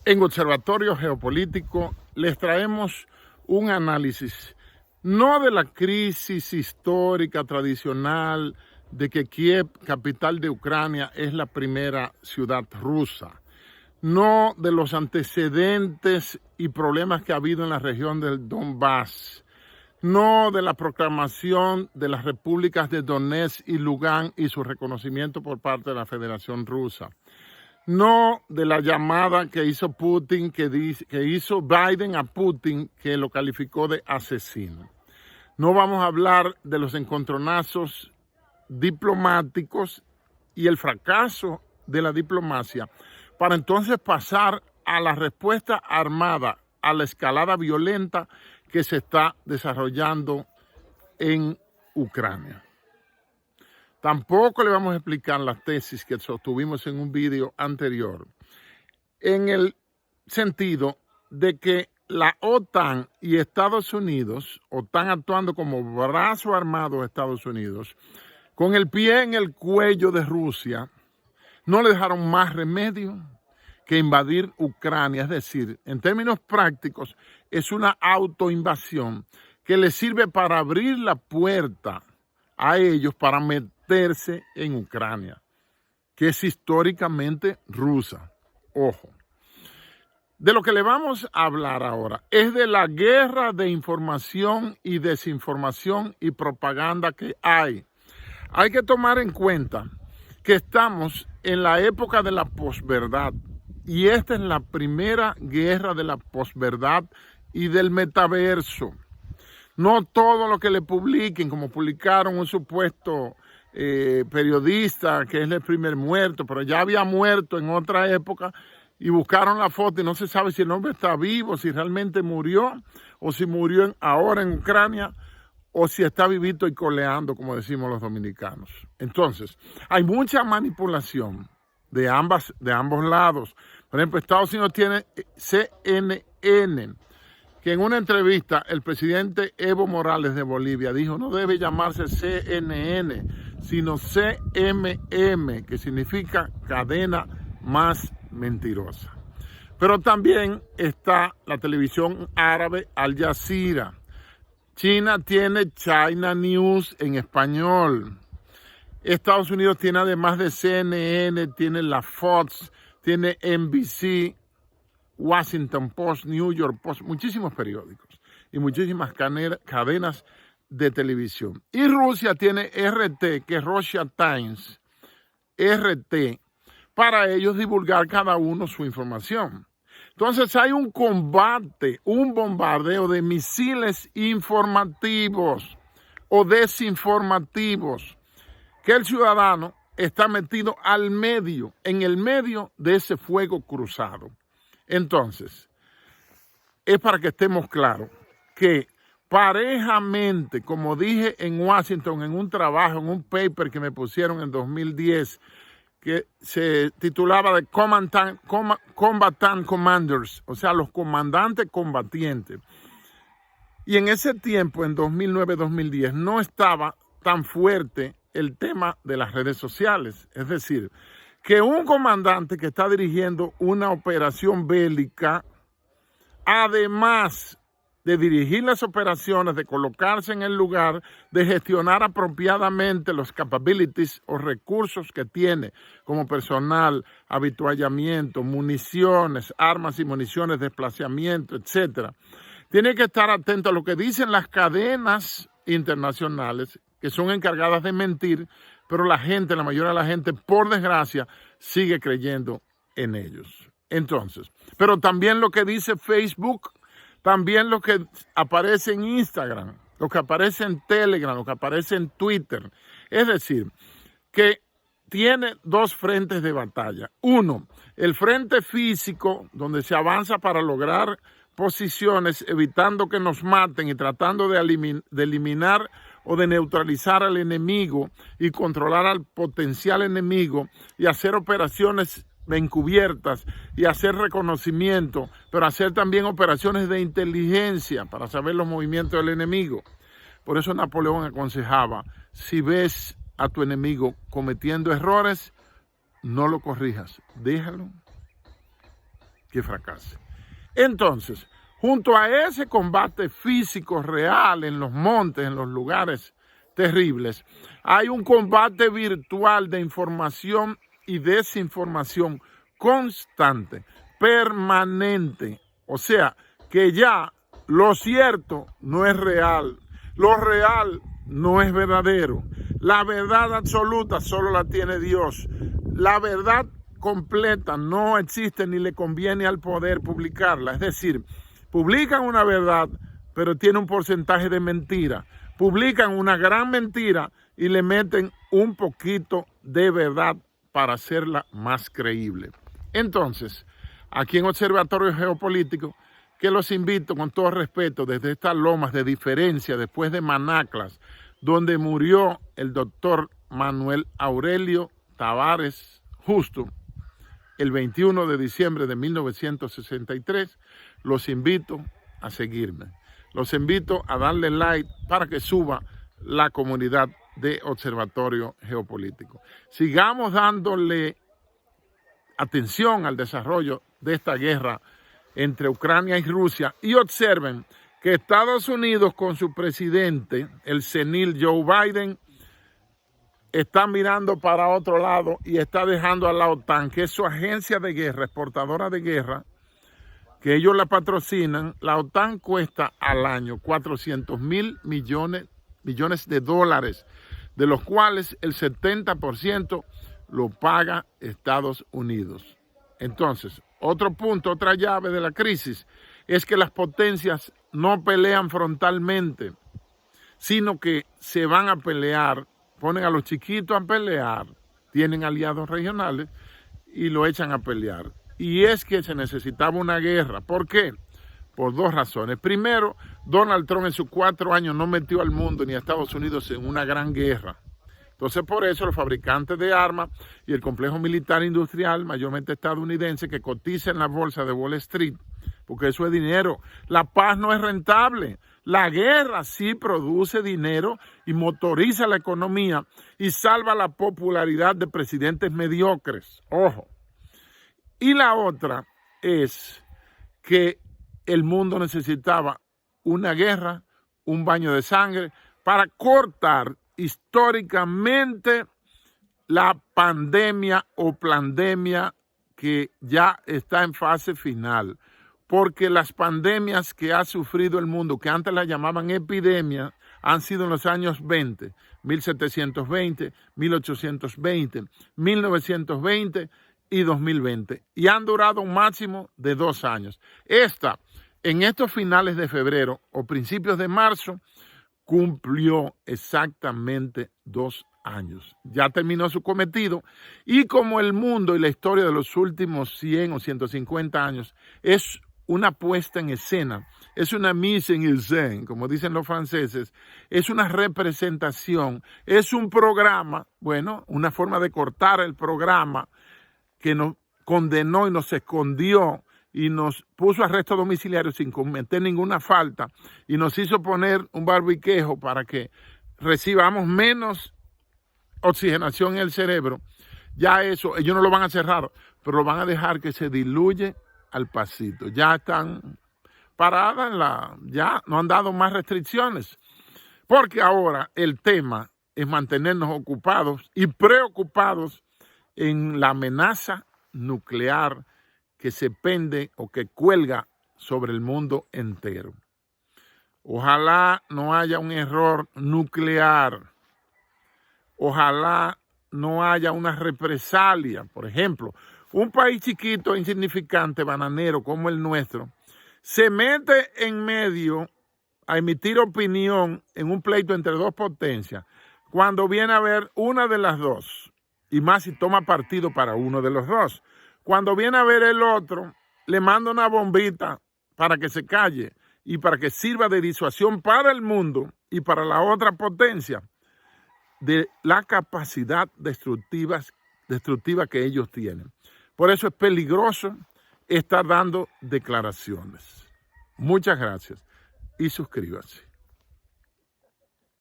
En Observatorio Geopolítico les traemos un análisis no de la crisis histórica tradicional de que Kiev, capital de Ucrania, es la primera ciudad rusa, no de los antecedentes y problemas que ha habido en la región del Donbass, no de la proclamación de las repúblicas de Donetsk y Lugansk y su reconocimiento por parte de la Federación Rusa, no de la llamada que hizo Putin, que hizo Biden a Putin, que lo calificó de asesino. No vamos a hablar de los encontronazos diplomáticos y el fracaso de la diplomacia, para entonces pasar a la respuesta armada, a la escalada violenta que se está desarrollando en Ucrania. Tampoco le vamos a explicar las tesis que sostuvimos en un video anterior, en el sentido de que la OTAN y Estados Unidos, OTAN actuando como brazo armado de Estados Unidos, con el pie en el cuello de Rusia, no le dejaron más remedio que invadir Ucrania. Es decir, en términos prácticos, es una autoinvasión que les sirve para abrir la puerta a ellos para meterse en Ucrania, que es históricamente rusa. Ojo. De lo que le vamos a hablar ahora es de la guerra de información y desinformación y propaganda que hay. Hay que tomar en cuenta que estamos en la época de la posverdad y esta es la primera guerra de la posverdad y del metaverso. No todo lo que le publiquen, como publicaron un supuesto periodista que es el primer muerto, pero ya había muerto en otra época y buscaron la foto y no se sabe si el hombre está vivo, si realmente murió o si murió ahora en Ucrania o si está vivito y coleando, como decimos los dominicanos. Entonces, hay mucha manipulación de ambos lados. Por ejemplo, Estados Unidos tiene CNN, que en una entrevista el presidente Evo Morales de Bolivia dijo no debe llamarse CNN, sino CMM, que significa cadena más mentirosa. Pero también está la televisión árabe Al Jazeera. China tiene China News en español. Estados Unidos tiene además de CNN, tiene la Fox, tiene NBC, Washington Post, New York Post, muchísimos periódicos y muchísimas cadenas de televisión. Y Rusia tiene RT, que es Russia Times, RT, para ellos divulgar cada uno su información. Entonces hay un combate, un bombardeo de misiles informativos o desinformativos, que el ciudadano está metido al medio, en el medio de ese fuego cruzado. Entonces, es para que estemos claros que parejamente, como dije en Washington, en un trabajo, en un paper que me pusieron en 2010, que se titulaba de Combatant Commanders, o sea, los comandantes combatientes. Y en ese tiempo, en 2009-2010, no estaba tan fuerte el tema de las redes sociales. Es decir, que un comandante que está dirigiendo una operación bélica, además de dirigir las operaciones, de colocarse en el lugar, de gestionar apropiadamente los capabilities o recursos que tiene como personal, habituallamiento, municiones, armas y municiones, desplazamiento, etc. Tiene que estar atento a lo que dicen las cadenas internacionales, que son encargadas de mentir, pero la mayoría de la gente, por desgracia, sigue creyendo en ellos. Entonces, pero también lo que dice Facebook, también lo que aparece en Instagram, lo que aparece en Telegram, lo que aparece en Twitter. Es decir, que tiene dos frentes de batalla. Uno, el frente físico, donde se avanza para lograr posiciones, evitando que nos maten y tratando de eliminar o de neutralizar al enemigo y controlar al potencial enemigo y hacer operaciones encubiertas y hacer reconocimiento, pero hacer también operaciones de inteligencia para saber los movimientos del enemigo. Por eso Napoleón aconsejaba, si ves a tu enemigo cometiendo errores, no lo corrijas, déjalo que fracase. Entonces, junto a ese combate físico real en los montes, en los lugares terribles, hay un combate virtual de información y desinformación constante, permanente. O sea, que ya lo cierto no es real, lo real no es verdadero. La verdad absoluta solo la tiene Dios. La verdad completa no existe ni le conviene al poder publicarla. Es decir, publican una verdad, pero tiene un porcentaje de mentira. Publican una gran mentira y le meten un poquito de verdad para hacerla más creíble. Entonces, aquí en Observatorio Geopolítico, que los invito con todo respeto desde estas lomas de diferencia después de Manaclas, donde murió el doctor Manuel Aurelio Tavares Justo, el 21 de diciembre de 1963, los invito a seguirme. Los invito a darle like para que suba la comunidad de Observatorio Geopolítico. Sigamos dándole atención al desarrollo de esta guerra entre Ucrania y Rusia y observen que Estados Unidos con su presidente, el senil Joe Biden, está mirando para otro lado y está dejando a la OTAN, que es su agencia de guerra, exportadora de guerra, que ellos la patrocinan. La OTAN cuesta al año 400 mil millones de dólares, de los cuales el 70% lo paga Estados Unidos. Entonces, otro punto, otra llave de la crisis, es que las potencias no pelean frontalmente, sino que se van a pelear, ponen a los chiquitos a pelear, tienen aliados regionales y lo echan a pelear. Y es que se necesitaba una guerra. ¿Por qué? Por dos razones. Primero, Donald Trump en sus 4 años no metió al mundo ni a Estados Unidos en una gran guerra. Entonces, por eso los fabricantes de armas y el complejo militar industrial, mayormente estadounidense, que cotiza en la bolsa de Wall Street, porque eso es dinero. La paz no es rentable. La guerra sí produce dinero y motoriza la economía y salva la popularidad de presidentes mediocres. Ojo. Y la otra es que el mundo necesitaba una guerra, un baño de sangre, para cortar históricamente la pandemia o plandemia que ya está en fase final. Porque las pandemias que ha sufrido el mundo, que antes las llamaban epidemias, han sido en los años 20, 1720, 1820, 1920 y 2020. Y han durado un máximo de 2 años. Esta, en estos finales de febrero o principios de marzo, cumplió exactamente 2 años. Ya terminó su cometido y como el mundo y la historia de los últimos 100 o 150 años es una puesta en escena, es una mise en scène, como dicen los franceses, es una representación, es un programa, bueno, una forma de cortar el programa que nos condenó y nos escondió y nos puso arresto domiciliario sin cometer ninguna falta y nos hizo poner un barbiquejo para que recibamos menos oxigenación en el cerebro. Ya eso, ellos no lo van a cerrar, pero lo van a dejar que se diluye al pasito. Ya están paradas, ya no han dado más restricciones, porque ahora el tema es mantenernos ocupados y preocupados en la amenaza nuclear que se pende o que cuelga sobre el mundo entero. Ojalá no haya un error nuclear. Ojalá no haya una represalia. Por ejemplo, un país chiquito, insignificante, bananero como el nuestro, se mete en medio a emitir opinión en un pleito entre dos potencias, cuando viene a ver una de las dos, y más si toma partido para uno de los dos. Cuando viene a ver el otro, le manda una bombita para que se calle y para que sirva de disuasión para el mundo y para la otra potencia de la capacidad destructiva que ellos tienen. Por eso es peligroso estar dando declaraciones. Muchas gracias y suscríbase.